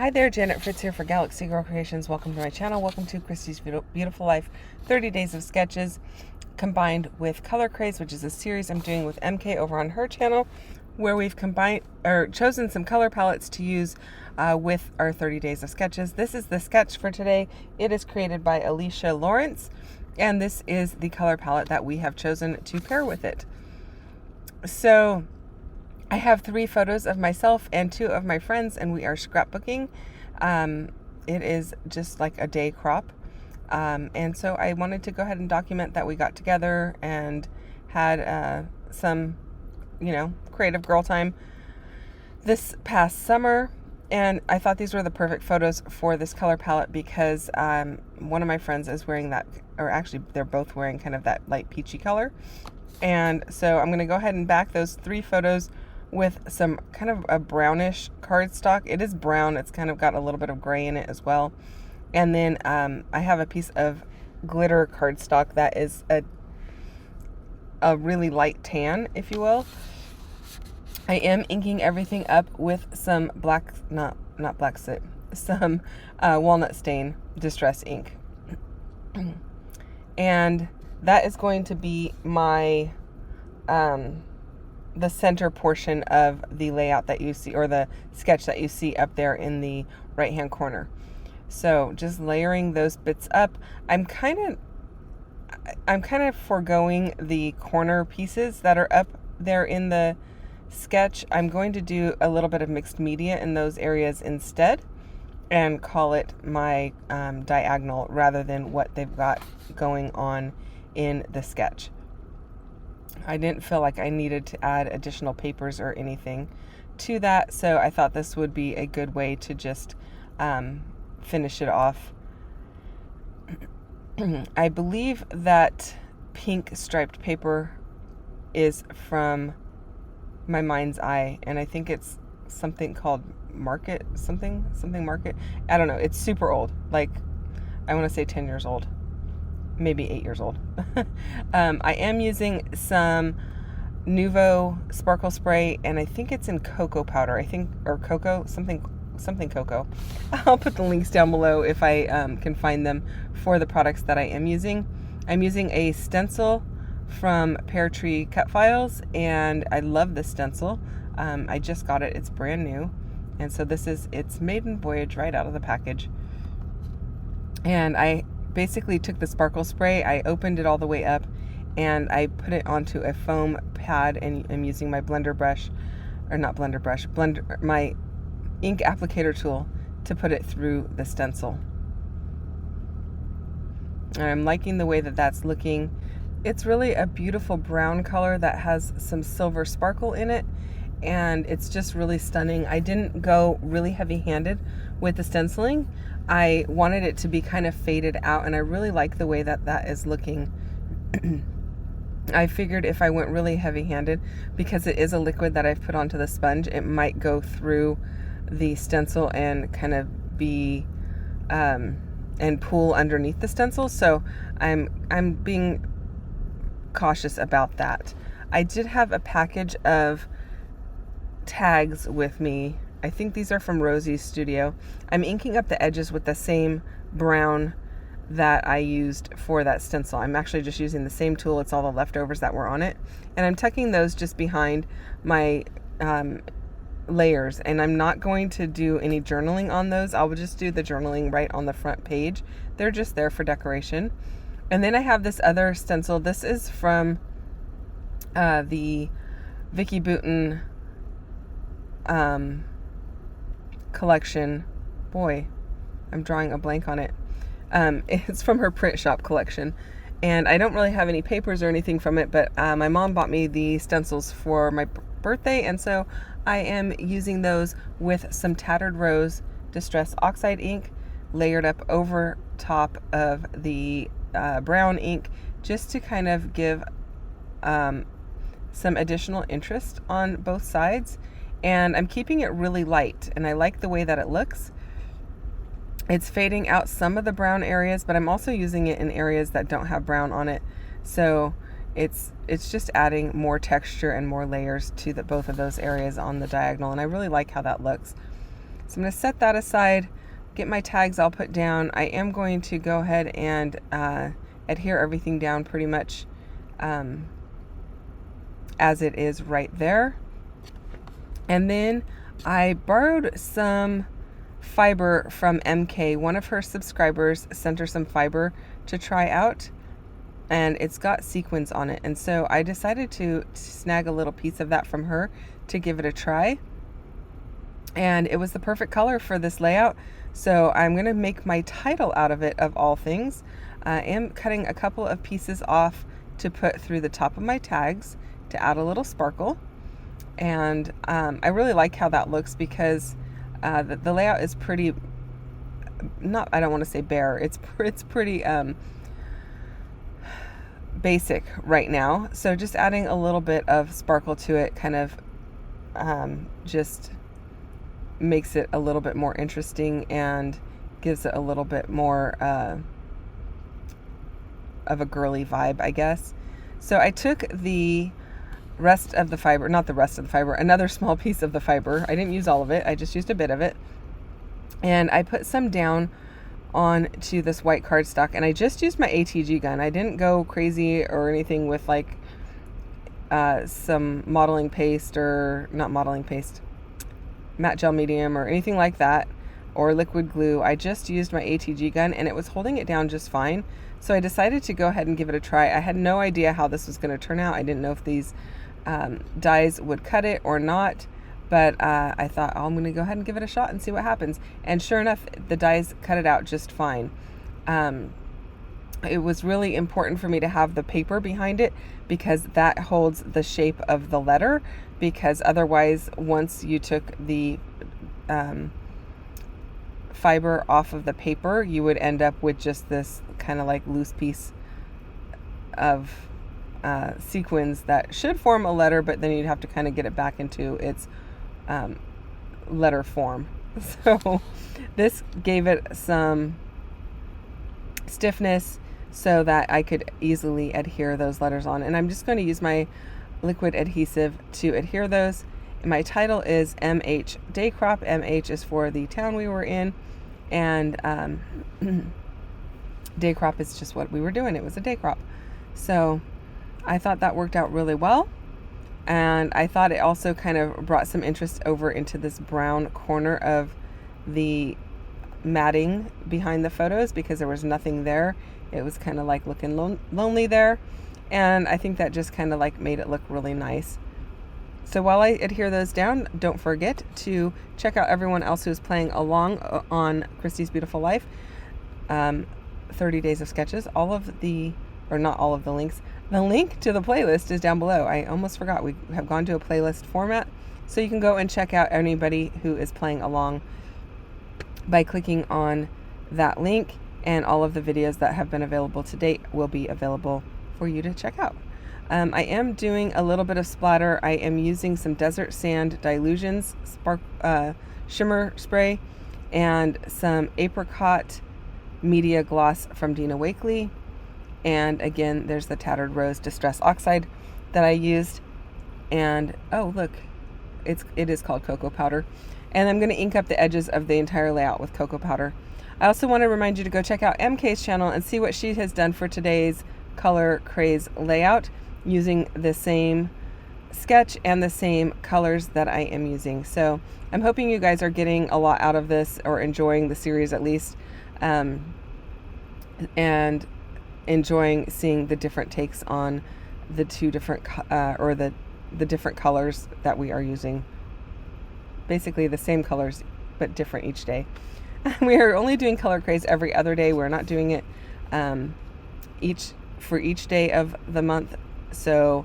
Hi there, Janet Fritz here for Galaxy Girl Creations. Welcome to my channel. Welcome to Christy's Beautiful Life 30 Days of Sketches combined with Color Craze, which is a series I'm doing with MK over on her channel, where we've combined or chosen some color palettes to use with our 30 Days of Sketches. This is the sketch for today. It is created by Alicia Lawrence, and this is the color palette that we have chosen to pair with it. So I have 3 photos of myself and 2 of my friends, and we are scrapbooking. It is just like a day crop. And so I wanted to go ahead and document that we got together and had some, creative girl time this past summer. And I thought these were the perfect photos for this color palette because one of my friends is wearing that, or actually they're both wearing kind of that light peachy color. And so I'm going to go ahead and back those 3 photos with some kind of a brownish cardstock. It is brown. It's kind of got a little bit of gray in it as well. And then I have a piece of glitter cardstock that is a really light tan, if you will. I am inking everything up with some black, not black soot, some walnut stain distress ink. And that is going to be my the center portion of the layout that you see, or the sketch that you see up there in the right hand corner. So just layering those bits up. I'm kind of foregoing the corner pieces that are up there in the sketch. I'm going to do a little bit of mixed media in those areas instead and call it my diagonal rather than what they've got going on in the sketch. I didn't feel like I needed to add additional papers or anything to that, so I thought this would be a good way to just finish it off. I believe that pink striped paper is from my mind's eye, and I think it's something called Market, something Market. I don't know. It's super old. Like, I want to say 10 years old. Maybe 8 years old. I am using some Nuvo sparkle spray, and I think it's in cocoa powder. Or cocoa, something cocoa. I'll put the links down below if I can find them for the products that I am using. I'm using a stencil from Pear Tree Cut Files, and I love this stencil. I just got it. It's brand new. And so it's maiden voyage right out of the package. And I basically took the sparkle spray, I opened it all the way up, and I put it onto a foam pad, and I'm using my my ink applicator tool to put it through the stencil. And I'm liking the way that that's looking. It's really a beautiful brown color that has some silver sparkle in it, and it's just really stunning. I didn't go really heavy-handed with the stenciling. I wanted it to be kind of faded out, and I really like the way that that is looking. I figured if I went really heavy-handed, because it is a liquid that I've put onto the sponge, it might go through the stencil and kind of be and pool underneath the stencil. So I'm being cautious about that. I did have a package of tags with me. I think these are from Rosie's Studio. I'm inking up the edges with the same brown that I used for that stencil. I'm actually just using the same tool. It's all the leftovers that were on it. And I'm tucking those just behind my layers. And I'm not going to do any journaling on those. I'll just do the journaling right on the front page. They're just there for decoration. And then I have this other stencil. This is from the Vicky Bouton collection. Boy, I'm drawing a blank on it. It's from her print shop collection, and I don't really have any papers or anything from it, but my mom bought me the stencils for my birthday, and so I am using those with some Tattered Rose Distress Oxide ink layered up over top of the brown ink, just to kind of give some additional interest on both sides. And I'm keeping it really light, and I like the way that it looks. It's fading out some of the brown areas, but I'm also using it in areas that don't have brown on it. So it's just adding more texture and more layers to both of those areas on the diagonal, and I really like how that looks. So I'm going to set that aside, get my tags all put down. I am going to go ahead and adhere everything down pretty much as it is right there. And then I borrowed some fiber from MK. One of her subscribers sent her some fiber to try out, and it's got sequins on it. And so I decided to snag a little piece of that from her to give it a try. And it was the perfect color for this layout. So I'm going to make my title out of it, of all things. I am cutting a couple of pieces off to put through the top of my tags to add a little sparkle. And I really like how that looks because the layout is pretty, I don't want to say bare, it's pretty basic right now. So just adding a little bit of sparkle to it kind of just makes it a little bit more interesting and gives it a little bit more of a girly vibe, I guess. So I took the rest of the fiber, not the rest of the fiber, another small piece of the fiber. I didn't use all of it, I just used a bit of it. And I put some down onto this white cardstock, and I just used my ATG gun. I didn't go crazy or anything with like some modeling paste, or not modeling paste, matte gel medium or anything like that, or liquid glue. I just used my ATG gun and it was holding it down just fine. So I decided to go ahead and give it a try. I had no idea how this was going to turn out. I didn't know if these dies would cut it or not, but I thought, oh, I'm going to go ahead and give it a shot and see what happens. And sure enough, the dies cut it out just fine. It was really important for me to have the paper behind it because that holds the shape of the letter, because otherwise, once you took the fiber off of the paper, you would end up with just this kind of like loose piece of sequins that should form a letter, but then you'd have to kind of get it back into its letter form. So this gave it some stiffness so that I could easily adhere those letters on. And I'm just going to use my liquid adhesive to adhere those. And my title is MH Day Crop. MH is for the town we were in, and day crop is just what we were doing. It was a day crop. So I thought that worked out really well. And I thought it also kind of brought some interest over into this brown corner of the matting behind the photos, because there was nothing there. It was kind of like looking lonely there. And I think that just kind of like made it look really nice. So while I adhere those down, don't forget to check out everyone else who's playing along on Christy's Beautiful Life. 30 days of sketches. All of the, or not all of the links, the link to the playlist is down below. I almost forgot. We have gone to a playlist format. So you can go and check out anybody who is playing along by clicking on that link, and all of the videos that have been available to date will be available for you to check out. I am doing a little bit of splatter. I am using some desert sand dilutions, shimmer spray, and some apricot media gloss from Dina Wakley. And again, there's the Tattered Rose Distress Oxide that I used. And oh look, it is called cocoa powder. And I'm going to ink up the edges of the entire layout with cocoa powder. I also want to remind you to go check out MK's channel and see what she has done for today's Color Craze layout, using the same sketch and the same colors that I am using. So I'm hoping you guys are getting a lot out of this, or enjoying the series at least, and enjoying seeing the different takes on the two different or the different colors that we are using. Basically the same colors but different each day. We are only doing Color Craze every other day. We're not doing it for each day of the month. So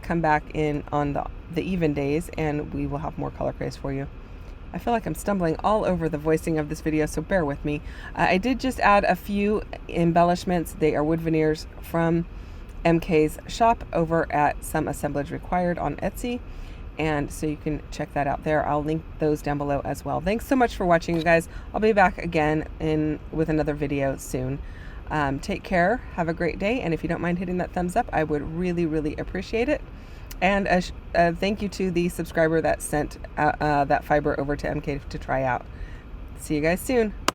come back in on the even days and we will have more Color Craze for you. I feel like I'm stumbling all over the voicing of this video, so bear with me. I did just add a few embellishments. They are wood veneers from MK's shop over at Some Assemblage Required on Etsy. And so you can check that out there. I'll link those down below as well. Thanks so much for watching, you guys. I'll be back again with another video soon. Take care. Have a great day. And if you don't mind hitting that thumbs up, I would really, really appreciate it. And thank you to the subscriber that sent that fiber over to MK to try out. See you guys soon.